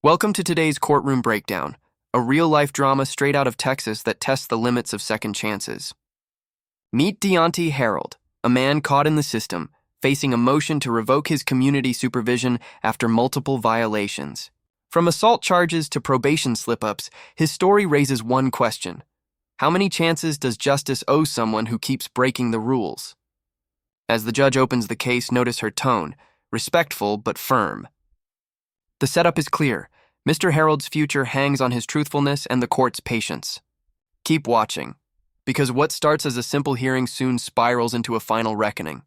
Welcome to today's Courtroom Breakdown, a real-life drama straight out of Texas that tests the limits of second chances. Meet Deontay Harold, a man caught in the system, facing a motion to revoke his community supervision after multiple violations. From assault charges to probation slip-ups, his story raises one question. How many chances does justice owe someone who keeps breaking the rules? As the judge opens the case, notice her tone, respectful but firm. The setup is clear. Mr. Harold's future hangs on his truthfulness and the court's patience. Keep watching, because what starts as a simple hearing soon spirals into a final reckoning.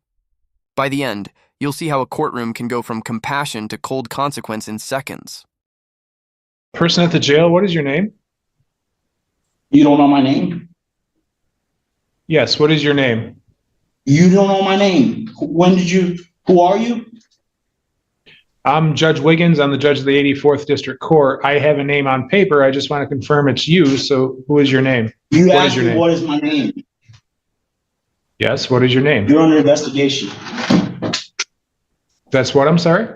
By the end, you'll see how a courtroom can go from compassion to cold consequence in seconds. Person at the jail, what is your name? You don't know my name? Yes, what is your name? You don't know my name. Who are you? I'm Judge Wiggins. I'm the judge of the 84th District Court. I have a name on paper. I just want to confirm it's you. So who is your name? You asked me what is my name. Yes, what is your name? You're under investigation. That's what, I'm sorry?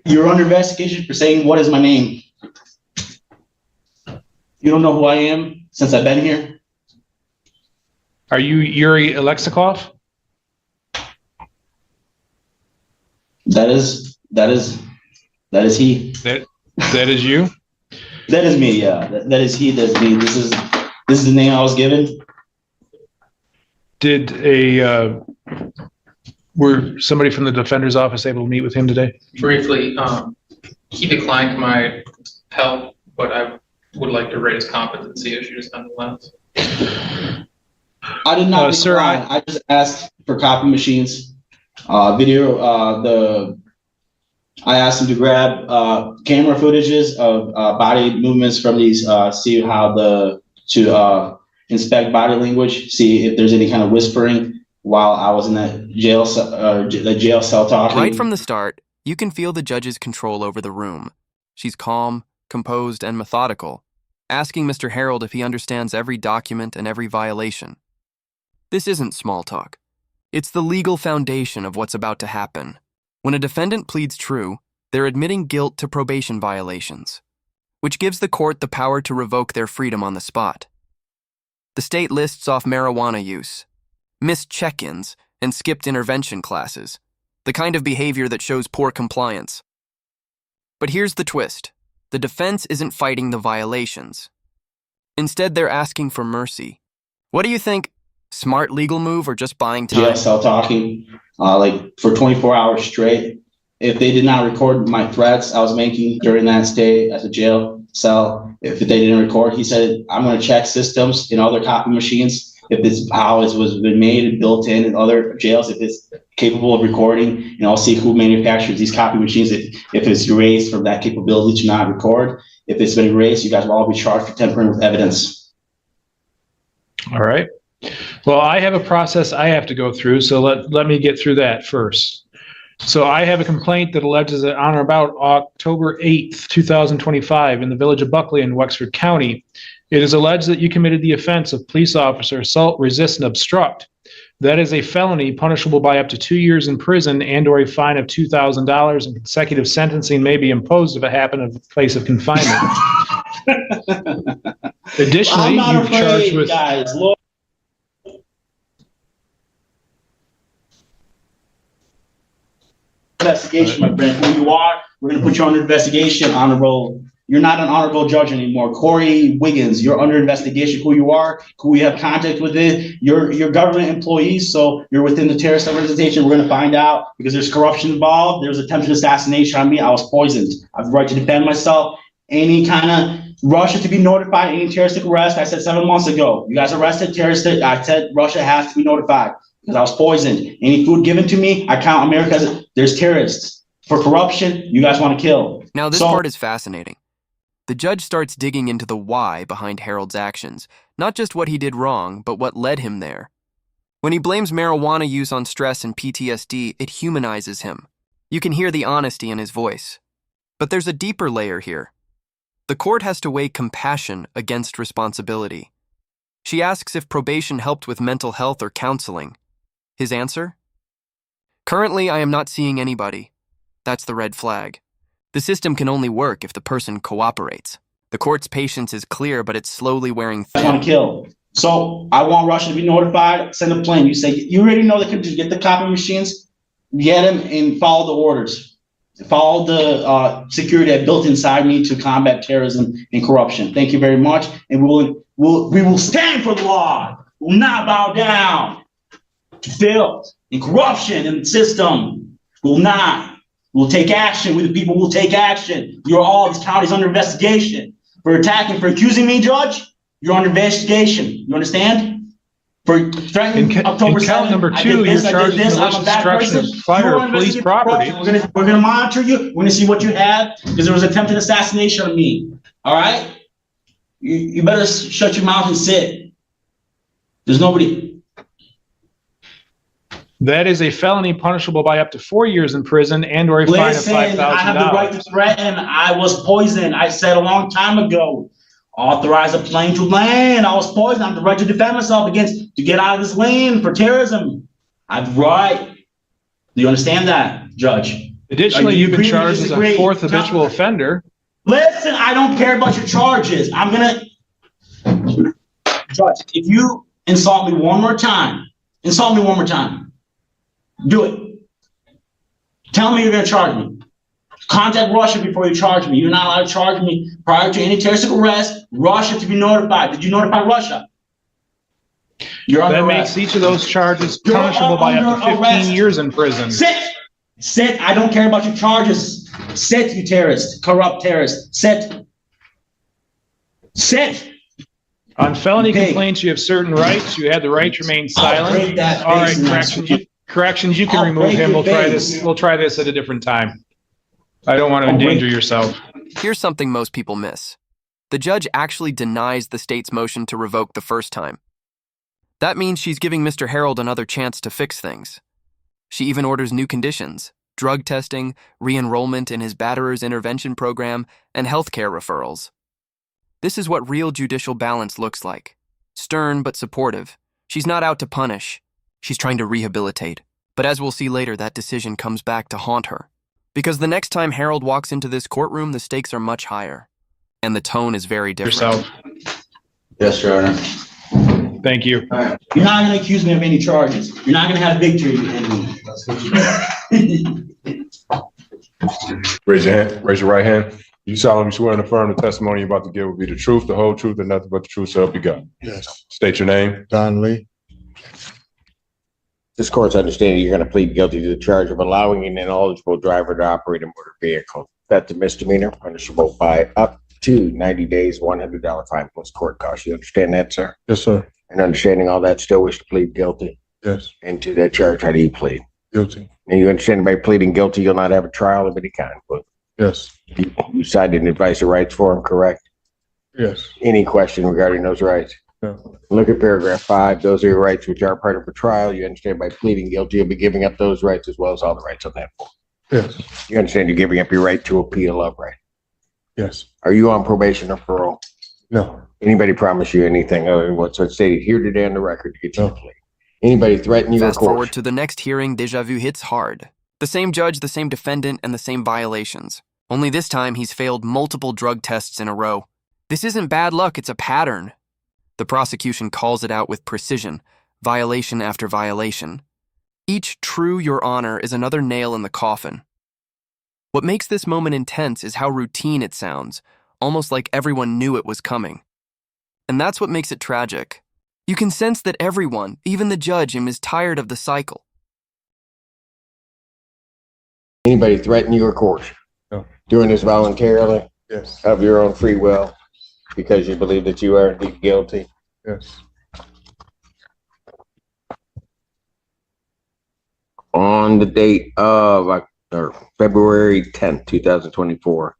You're under investigation for saying what is my name. You don't know who I am since I've been here? Are you Yuri Alexikov? That is he. That is you? That is me, yeah. That is he, that's me. This is the name I was given. Were somebody from the defender's office able to meet with him today? Briefly, he declined my help, but I would like to raise competency issues nonetheless. I did not decline. Sir, I just asked for copy machines, I asked him to grab camera footages of body movements from these, see how to inspect body language, see if there's any kind of whispering while I was in that jail cell talking. Right from the start, you can feel the judge's control over the room. She's calm, composed, and methodical, asking Mr. Harold if he understands every document and every violation. This isn't small talk. It's the legal foundation of what's about to happen. When a defendant pleads true, they're admitting guilt to probation violations, which gives the court the power to revoke their freedom on the spot. The state lists off marijuana use, missed check-ins, and skipped intervention classes, the kind of behavior that shows poor compliance. But here's the twist. The defense isn't fighting the violations. Instead, they're asking for mercy. What do you think? Smart legal move or just buying time? Jail cell talking, like for 24 hours straight. If they did not record my threats I was making during that stay at the jail cell, if they didn't record, he said, I'm going to check systems in other copy machines. If it's how it was been made and built in other jails, if it's capable of recording, and I'll see who manufactures these copy machines. If it's erased from that capability to not record, if it's been erased, you guys will all be charged for tampering with evidence. All right. Well, I have a process I have to go through, so let me get through that first. So I have a complaint that alleges that on or about October 8th, 2025, in the village of Buckley in Wexford County, it is alleged that you committed the offense of police officer assault, resist, and obstruct. That is a felony punishable by up to 2 years in prison and/or a fine of $2,000, and consecutive sentencing may be imposed if it happened at the place of confinement. Additionally, you've charged with... Guys, investigation, my friend. Who you are, we're going to put you under investigation, honorable. You're not an honorable judge anymore. Corey Wiggins, you're under investigation. Who you are, who we have contact with it. You're government employees, so you're within the terrorist organization. We're going to find out because there's corruption involved. There's attempted assassination on me. I was poisoned. I have the right to defend myself. Any kind of Russia to be notified, any terroristic arrest. I said 7 months ago. You guys arrested terrorists. I said Russia has to be notified. Because I was poisoned. Any food given to me, I count America as there's terrorists. For corruption, you guys want to kill. Now this part is fascinating. The judge starts digging into the why behind Harold's actions, not just what he did wrong, but what led him there. When he blames marijuana use on stress and PTSD, it humanizes him. You can hear the honesty in his voice. But there's a deeper layer here. The court has to weigh compassion against responsibility. She asks if probation helped with mental health or counseling. His answer? Currently, I am not seeing anybody. That's the red flag. The system can only work if the person cooperates. The court's patience is clear, but it's slowly wearing I want to kill. So I want Russia to be notified, send a plane. You say, you already know they can just get the copy machines, get them and follow the orders. Follow the security I built inside me to combat terrorism and corruption. Thank you very much. And we will stand for the law. We will not bow down to filth and corruption in the system. We will not. We'll take action. We the people will take action. You're all, this county's under investigation for attacking, for accusing me, Judge. You're under investigation. You understand? For threatening October 7th. Count number 2, you're charged with malicious destruction of fire or police property. We're gonna monitor you. We're gonna see what you have, because there was attempted assassination on me. All right? You better shut your mouth and sit. There's nobody. That is a felony punishable by up to 4 years in prison and or a fine of $5,000. I have the right to threaten. I was poisoned. I said a long time ago. Authorize a plane to land. I was poisoned. I have the right to defend myself to get out of this lane for terrorism. I have the right. Do you understand that, Judge? Additionally, you've been charged as a 4th habitual offender. Listen, I don't care about your charges. I'm gonna, Judge, if you insult me one more time, do it. Tell me you're gonna charge me. Contact Russia before you charge me. You're not allowed to charge me prior to any terrorist arrest. Russia to be notified. Did you notify Russia? You're under That arrest. makes each of those charges punishable by up to 15 years in prison. Sit. I don't care about your charges. Sit, you terrorist, corrupt terrorist. Sit. On felony Okay. complaints, you have certain rights. You have the right to remain silent. break that All right, face now. corrections, you can I'll remove break him. your We'll try face. this. We'll try this at a different time. I don't want to I'll break- endanger yourself. Here's something most people miss. The judge actually denies the state's motion to revoke the first time. That means she's giving Mr. Harold another chance to fix things. She even orders new conditions: drug testing, re-enrollment in his batterer's intervention program, and healthcare referrals. This is what real judicial balance looks like. Stern but supportive. She's not out to punish. She's trying to rehabilitate. But as we'll see later, that decision comes back to haunt her. Because the next time Harold walks into this courtroom, the stakes are much higher. And the tone is very different. Yourself. Yes, Your Honor. Thank you. All right. You're not going to accuse me of any charges. You're not going to have victory in me. Raise your hand. Raise your right hand. You solemnly swear and affirm the testimony you're about to give will be the truth, the whole truth, and nothing but the truth, so help you God. Yes. State your name. Don Lee. This court's understanding you're going to plead guilty to the charge of allowing an ineligible driver to operate a motor vehicle. That's a misdemeanor, punishable by up to 90 days, $100 fine plus court costs. You understand that, sir? Yes, sir. And understanding all that, still wish to plead guilty? Yes. And to that charge, how do you plead? Guilty. And you understand by pleading guilty, you'll not have a trial of any kind, but Yes. you cited an advice of rights form, correct? Yes. Any question regarding those rights? No. Look at paragraph 5. Those are your rights which are part of a trial. You understand by pleading guilty, you'll be giving up those rights as well as all the rights on that form. Yes. You understand you're giving up your right to appeal of right? Yes. Are you on probation or parole? No. Anybody promise you anything other than what's stated here today on the record to get you to No. plea? Anybody threaten you or Fast forward coerce? to the next hearing, deja vu hits hard. The same judge, the same defendant, and the same violations. Only this time, he's failed multiple drug tests in a row. This isn't bad luck, it's a pattern. The prosecution calls it out with precision, violation after violation. Each true Your Honor is another nail in the coffin. What makes this moment intense is how routine it sounds, almost like everyone knew it was coming. And that's what makes it tragic. You can sense that everyone, even the judge, is tired of the cycle. Anybody threaten you or coerce? No. Doing this voluntarily, Yes. of your own free will, because you believe that you are indeed guilty? Yes. On the date of February 10th, 2024,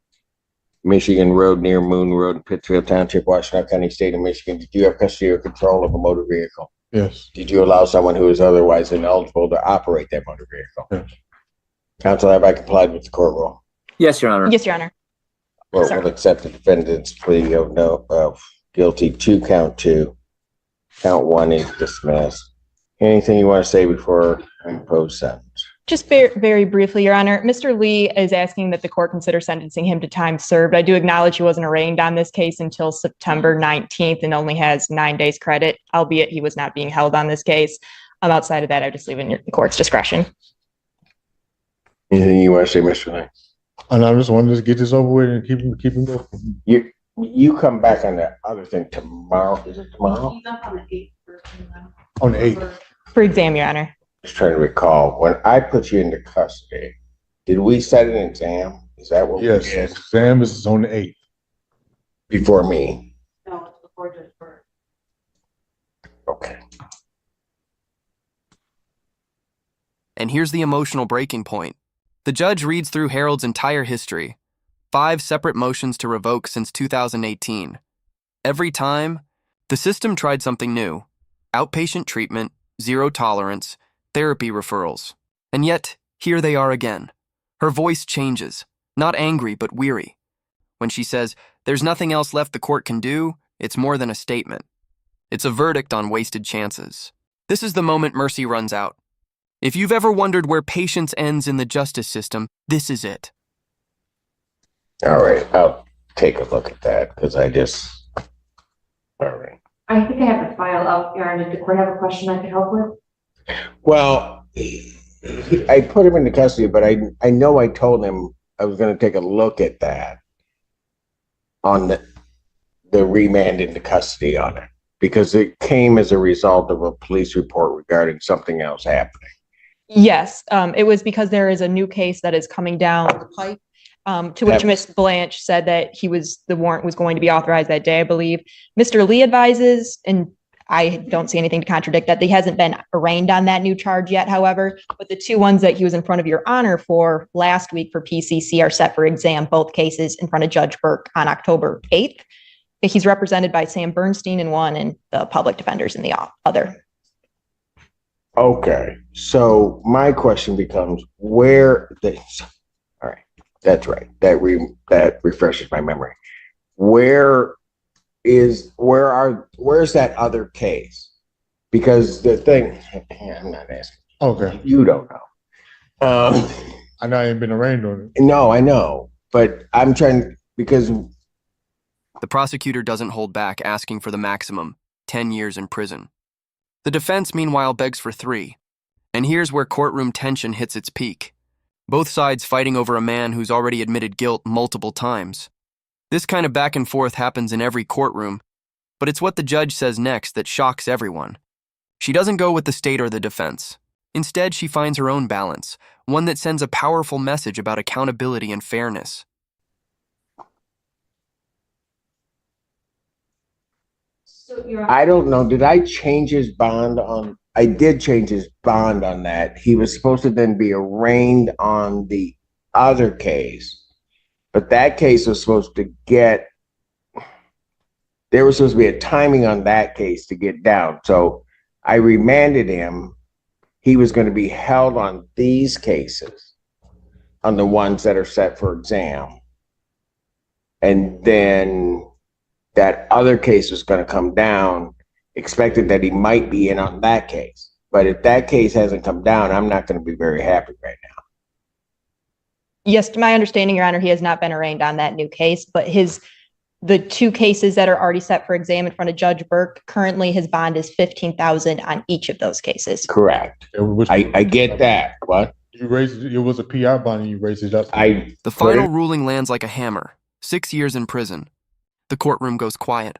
Michigan Road near Moon Road in Pittsfield Township, Washington County, State of Michigan, did you have custody or control of a motor vehicle? Yes. Did you allow someone who is otherwise ineligible to operate that motor vehicle? Yes. Counsel, have I complied with the court rule? Yes, Your Honor. Yes, Your Honor. Court Sir. will accept the defendant's plea of guilty to count 2. Count 1 is dismissed. Anything you want to say before I impose sentence? Just very briefly, Your Honor, Mr. Lee is asking that the court consider sentencing him to time served. I do acknowledge he wasn't arraigned on this case until September 19th and only has 9 days credit, albeit he was not being held on this case. Outside of that, I just leave it in the court's discretion. Anything you want to say, Mr. Lee? And I just wanted to get this over with and keep him going. You come back on that other thing tomorrow. Is it tomorrow? He's up on the 8th. On the 8th. For exam, Your Honor. Just trying to recall, when I put you into custody, did we set an exam? Is that what we Yes, did? exam is on the 8th. Before me? No, it's before Judge Burke. Okay. And here's the emotional breaking point. The judge reads through Harold's entire history, 5 separate motions to revoke since 2018. Every time, the system tried something new: outpatient treatment, zero tolerance, therapy referrals. And yet, here they are again. Her voice changes, not angry but weary. When she says, "There's nothing else left the court can do," it's more than a statement. It's a verdict on wasted chances. This is the moment mercy runs out. If you've ever wondered where patience ends in the justice system, this is it. All right, I'll take a look at that because all right. I think I have the file up, Aaron. Did the court have a question I could help with? Well, I put him into custody, but I know I told him I was going to take a look at that on the remand into custody on it, because it came as a result of a police report regarding something else happening. Yes, it was because there is a new case that is coming down the pipe, to which Ms. Blanche said that the warrant was going to be authorized that day, I believe. Mr. Lee advises, and I don't see anything to contradict that, he hasn't been arraigned on that new charge yet, however, but the 2 ones that he was in front of Your Honor for last week for PCC are set for exam, both cases in front of Judge Burke on October 8th. He's represented by Sam Bernstein in one and the public defenders in the other. Okay, so my question becomes all right, that's right. That refreshes my memory. Where's that other case? Because the thing, I'm not asking. Okay. You don't know. I know I ain't been arraigned on it. No, I know, but I'm trying, because The prosecutor doesn't hold back, asking for the maximum, 10 years in prison. The defense, meanwhile, begs for 3. And here's where courtroom tension hits its peak. Both sides fighting over a man who's already admitted guilt multiple times. This kind of back and forth happens in every courtroom, but it's what the judge says next that shocks everyone. She doesn't go with the state or the defense. Instead, she finds her own balance, one that sends a powerful message about accountability and fairness. So I don't know, did I change his bond on, I did change his bond on that. He was supposed to then be arraigned on the other case, but that case was supposed to there was supposed to be a timing on that case to get down. So I remanded him. He was going to be held on these cases, on the ones that are set for exam. And then that other case was going to come down, expected that he might be in on that case. But if that case hasn't come down, I'm not going to be very happy right now. Yes, to my understanding, Your Honor, he has not been arraigned on that new case, but the 2 cases that are already set for exam in front of Judge Burke, currently his bond is $15,000 on each of those cases. Correct. I get that. What? You raised it was a PI bond and you raised it up. The final ruling lands like a hammer, 6 years in prison. The courtroom goes quiet.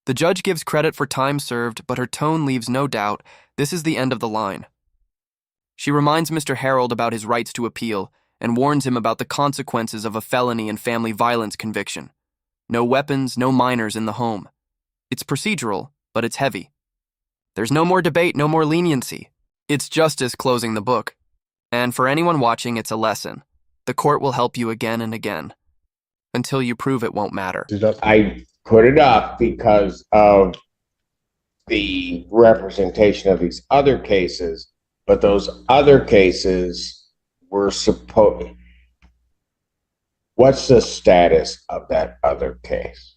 The judge gives credit for time served, but her tone leaves no doubt this is the end of the line. She reminds Mr. Harold about his rights to appeal and warns him about the consequences of a felony and family violence conviction. No weapons, no minors in the home. It's procedural, but it's heavy. There's no more debate, no more leniency. It's justice closing the book. And for anyone watching, it's a lesson. The court will help you again and again, until you prove it won't matter. I put it up because of the representation of these other cases, but those other cases were supposed. What's the status of that other case?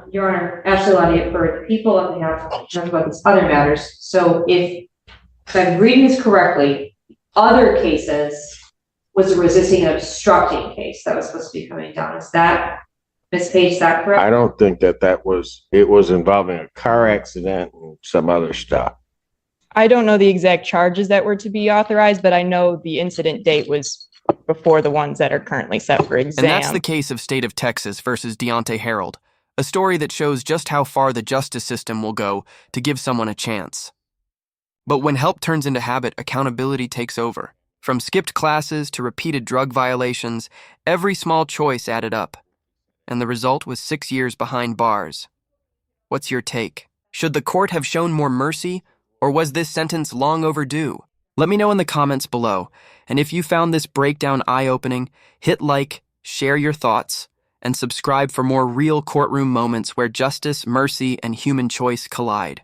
Your Honor, Ashley Lottie for the people on behalf of talk about these other matters. So if I'm reading this correctly, other cases was a resisting and obstructing case that was supposed to be coming down. Is that, Ms. Page, is that correct? I don't think that was, it was involving a car accident and some other stuff. I don't know the exact charges that were to be authorized, but I know the incident date was before the ones that are currently set for exam. And that's the case of State of Texas versus Deontay Harold, a story that shows just how far the justice system will go to give someone a chance. But when help turns into habit, accountability takes over. From skipped classes to repeated drug violations, every small choice added up. And the result was 6 years behind bars. What's your take? Should the court have shown more mercy, or was this sentence long overdue? Let me know in the comments below. And if you found this breakdown eye-opening, hit like, share your thoughts, and subscribe for more real courtroom moments where justice, mercy, and human choice collide.